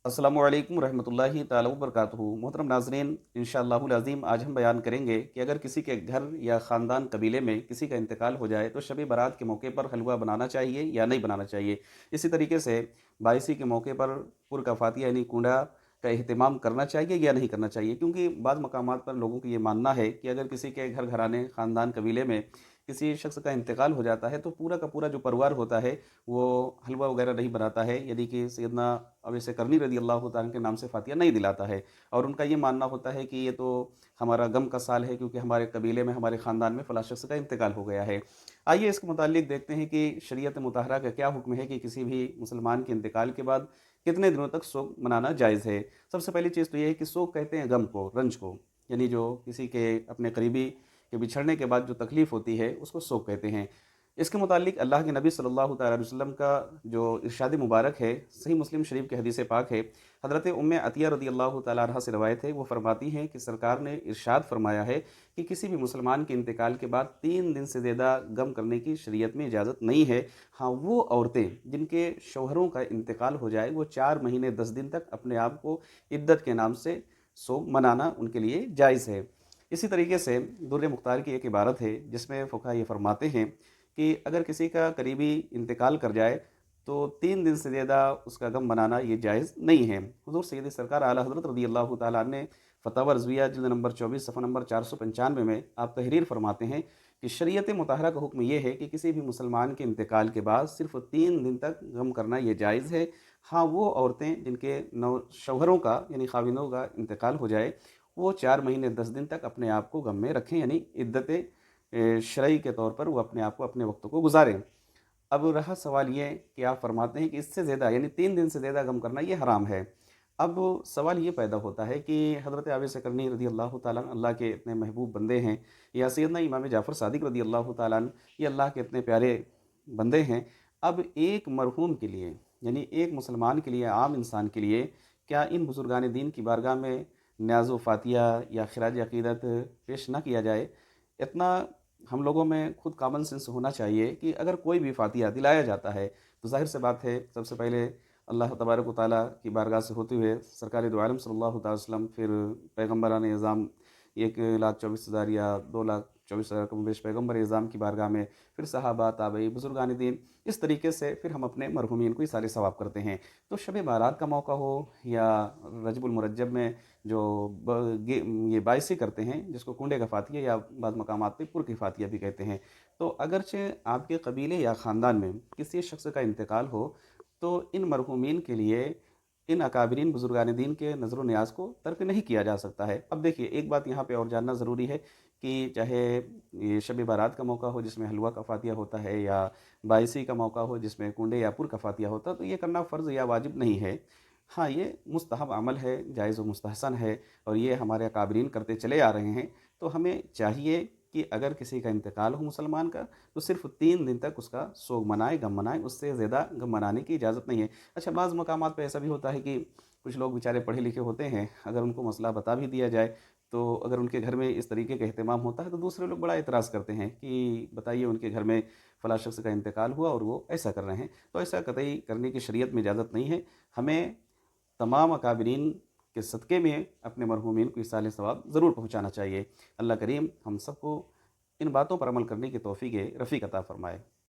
अस्सलामु अलैकुम रहमतुल्लाहि ताला वबरकातुहू। मोहतरम नाज़रीन, इंशाअल्लाहुल अज़ीम आज हम बयान करेंगे कि अगर किसी के घर या ख़ानदान कबीले में किसी का इंतकाल हो जाए तो शब बारात के मौके पर हलवा बनाना चाहिए या नहीं बनाना चाहिए। इसी तरीके से बाइसी के मौके पर पुरकफ़ातिया यानी कूड़ा का अहतमाम करना चाहिए या नहीं करना चाहिए, क्योंकि बाद मकामात पर लोगों को ये मानना है कि अगर किसी के घर घराने ख़ानदान कबीले में किसी शख्स का इंतकाल हो जाता है तो पूरा का पूरा जो परिवार होता है वो हलवा वगैरह नहीं बनाता है, यदि कि सैयदना अवैस करनी रज़ी अल्लाह तआला के नाम से फ़ातिहा नहीं दिलाता है। और उनका ये मानना होता है कि ये तो हमारा गम का साल है, क्योंकि हमारे कबीले में, हमारे ख़ानदान में फ़लाँ शख़्स का इंतकाल हो गया है। आइए इसके मुताल्लिक देखते हैं कि शरीयत मुतहरा का क्या हुक्म है कि किसी भी मुसलमान के इंतकाल के बाद कितने दिनों तक शोक मनाना जायज़ है। सबसे पहली चीज़ तो ये है कि शोक कहते हैं गम को, रंज को, यानी जो किसी के अपने करीबी के बिछड़ने के बाद जो तकलीफ़ होती है उसको शोक कहते हैं। इसके मुताल्लिक अल्लाह के नबी सल्लल्लाहु तआला अलैहि वसल्लम का जो इरशाद मुबारक है, सही मुस्लिम शरीफ की हदीस पाक है, हज़रत उम्मे अतिया रज़ी अल्लाह तआला अन्हा से रवायत है। वो फरमाती हैं कि सरकार ने इरशाद फरमाया है कि किसी भी मुसलमान के इंतकाल के बाद 3 दिन से ज़्यादा गम करने की शरीयत में इजाज़त नहीं है। हाँ, वो औरतें जिनके शौहरों का इंतकाल हो जाए वो 4 महीने 10 दिन तक अपने आप को इद्दत के नाम से सोग मनाना उनके लिए जायज़ है। इसी तरीके से दुर्र मुख्तार की एक इबारत है जिसमें फ़ुक़हा ये फ़रमाते हैं कि अगर किसी का करीबी इंतकाल कर जाए तो 3 दिन से ज़्यादा उसका गम मनाना ये जायज़ नहीं है। हुज़ूर सैयद सरकार आला हज़रत रज़ी अल्लाह तआला अन्हु ने फ़तावा रज़विया जिल्द नंबर 24 सफ़ा नंबर 495 में आप तहरीर फरमाते हैं कि शरीयत मुतहरा का हुक्म ये है कि किसी भी मुसलमान के इंतकाल के बाद सिर्फ़ 3 दिन तक गम करना ये जायज़ है। हाँ, वो औरतें जिनके नौ शौहरों का यानी ख़ाविनों का इंतकाल हो जाए वो 4 महीने 10 दिन तक अपने आप को गम में रखें, यानी इद्दत शरई के तौर पर वो अपने आप को, अपने वक़्त को गुज़ारें। अब रहा सवाल ये कि आप फ़रमाते हैं कि इससे ज़्यादा यानी 3 दिन से ज़्यादा गम करना ये हराम है। अब सवाल ये पैदा होता है कि हज़रत अबू बकर करनी रज़ी अल्लाह तआला अन्हु अल्लाह के इतने महबूब बंदे हैं, या सैयदना इमाम जाफ़र सादिक रज़ी अल्लाह तआला अन्हु, ये अल्लाह के इतने प्यारे बंदे हैं। अब एक मरहूम के लिए, यानी एक मुसलमान के लिए, आम इंसान के लिए, क्या इन बुज़ुर्गान दीन की बारगाह में न्याज़ फ़ातिया या ख़िराज अक़ीदत पेश ना किया जाए? इतना हम लोगों में खुद कॉमन सेंस होना चाहिए कि अगर कोई भी फ़ातिहा दिलाया जाता है तो ज़ाहिर सी बात है सबसे पहले अल्लाह तबारक व तआला की बारगाह से होते हुए सरकार दो आलम सल्लल्लाहु अलैहि वसल्लम, फिर पैगम्बरान एज़ाम 1,24,000 या 2,24,000 कम बेश पैगम्बर एज़ाम की बारगाह में, फिर सहाबा, ताबई, बुज़ुर्गान दीन, इस तरीके से फिर हम अपने मरहूमीन को इसाले सवाब करते हैं। तो शब बारात का मौका हो या रजबुल मुरज्जब में जो ये बाइसी करते हैं जिसको कुंडे का फ़ातिया या बाद मकामात पे पुर की फ़ातिया भी कहते हैं। तो अगरचे आपके कबीले या ख़ानदान में किसी शख्स का इंतकाल हो तो इन मरहूमीन के लिए इन अकाबरीन बुज़ुर्गान दीन के नज़र न्याज़ को तर्क नहीं किया जा सकता है। अब देखिए, एक बात यहाँ पे और जानना ज़रूरी है कि चाहे ये शब बारात का मौका हो जिसमें हलवा का फ़ातिया होता है, या बाइसी का मौका हो जिसमें कुंडे या पुर का फ़ातिया होता है, तो ये करना फ़र्ज़ या वाजिब नहीं है। हाँ, ये मुस्तहब अमल है, जायज़ व मुस्तहसन है, और ये हमारे अकाबरीन करते चले आ रहे हैं। तो हमें चाहिए कि अगर किसी का इंतकाल हो मुसलमान का तो सिर्फ़ 3 दिन तक उसका सोग मनाए, गम मनाए, उससे ज़्यादा गम मनाने की इजाज़त नहीं है। अच्छा, बाज़ मकामात पे ऐसा भी होता है कि कुछ लोग बेचारे पढ़े लिखे होते हैं, अगर उनको मसला बता भी दिया जाए, तो अगर उनके घर में इस तरीके का एहतमाम होता है तो दूसरे लोग बड़ा एतराज़ करते हैं कि बताइए उनके घर में फ़लाँ शख़्स का इंतकाल हुआ और वो ऐसा कर रहे हैं। तो ऐसा कतई करने की शरीयत में इजाज़त नहीं है। हमें तमाम अकाबरीन के सदक़े में अपने मरहूमीन को इसाले सवाब ज़रूर पहुँचाना चाहिए। अल्लाह करीम हम सबको इन बातों पर अमल करने की तौफ़ीक़ रफ़ीक अता फ़रमाए।